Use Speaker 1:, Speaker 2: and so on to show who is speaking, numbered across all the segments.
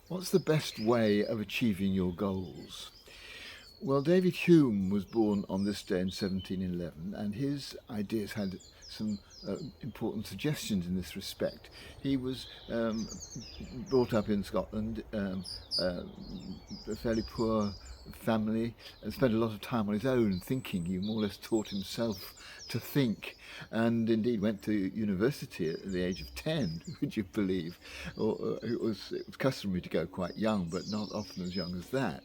Speaker 1: What's the best way of achieving your goals? Well, David Hume was born on this day in 1711, and his ideas had some important suggestions in this respect. He was brought up in Scotland, uh, a fairly poor family, and spent a lot of time on his own thinking. He more or less taught himself to think, and indeed went to university at the age of 10, would you believe? It was customary to go quite young, but not often as young as that.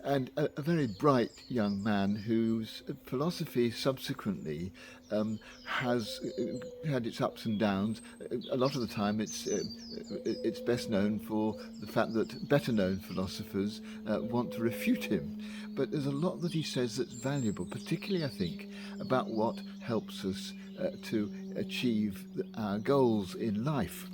Speaker 1: And a very bright young man whose philosophy subsequently has had its ups and downs. A lot of the time, it's best known for the fact that better known philosophers want to refute him. But there's a lot that he says that's valuable, particularly, I think, about what helps us to achieve our goals in life.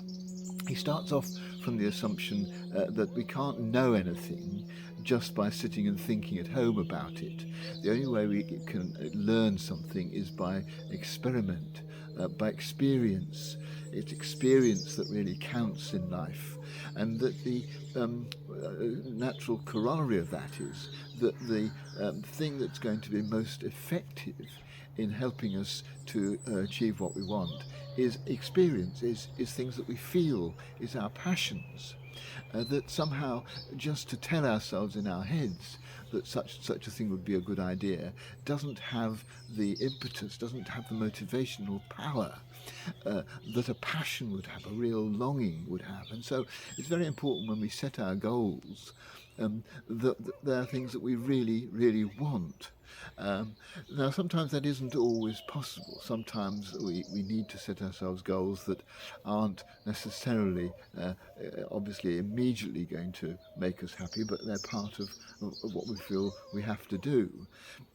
Speaker 1: He starts off from the assumption that we can't know anything just by sitting and thinking at home about it. The only way we can learn something is by experiment, by experience. It's experience that really counts in life, and that the natural corollary of that is that the thing that's going to be most effective in helping us to achieve what we want is experience, is things that we feel, is our passions. That somehow just to tell ourselves in our heads that such a thing would be a good idea doesn't have the impetus, doesn't have the motivational power that a passion would have, a real longing would have. And so it's very important when we set our goals that there are things that we really, really want. Um, Now, sometimes that isn't always possible. Sometimes we need to set ourselves goals that aren't necessarily, obviously, immediately going to make us happy, but they're part of what we feel we have to do.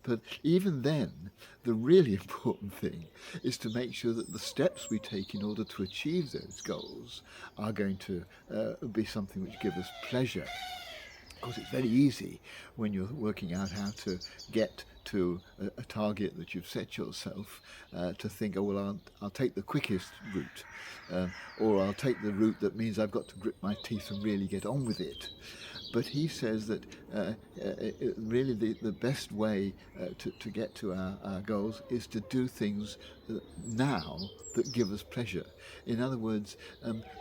Speaker 1: But even then, the really important thing is to make sure that the steps we take in order to achieve those goals are going to be something which give us pleasure. Of course, it's very easy when you're working out how to get to a target that you've set yourself to think, oh, well, I'll take the quickest route, or I'll take the route that means I've got to grit my teeth and really get on with it. But he says that really the best way to get to our goals is to do things now that give us pleasure. In other words,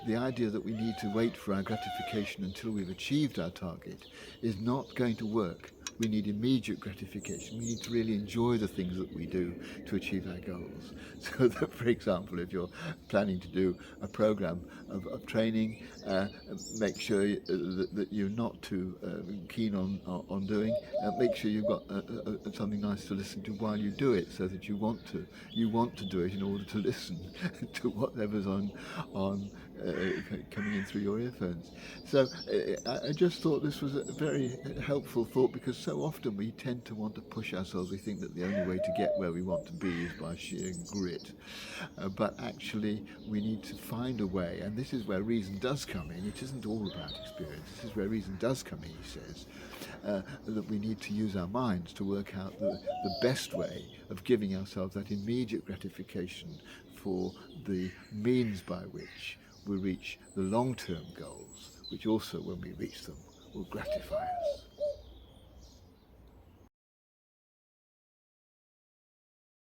Speaker 1: the idea that we need to wait for our gratification until we've achieved our target is not going to work. We need immediate gratification. We need to really enjoy the things that we do to achieve our goals. So that, for example, if you're planning to do a program of training, make sure that you're not too keen on doing. Make sure you've got something nice to listen to while you do it, so that you want to do it in order to listen to whatever's on coming in through your earphones. So I just thought this was a very helpful thought, because so often we tend to want to push ourselves. We think that the only way to get where we want to be is by sheer grit. But actually, we need to find a way, and this is where reason does come in. It isn't all about experience. This is where reason does come in, he says, that we need to use our minds to work out the best way of giving ourselves that immediate gratification for the means by which we reach the long term goals, which also, when we reach them, will gratify us.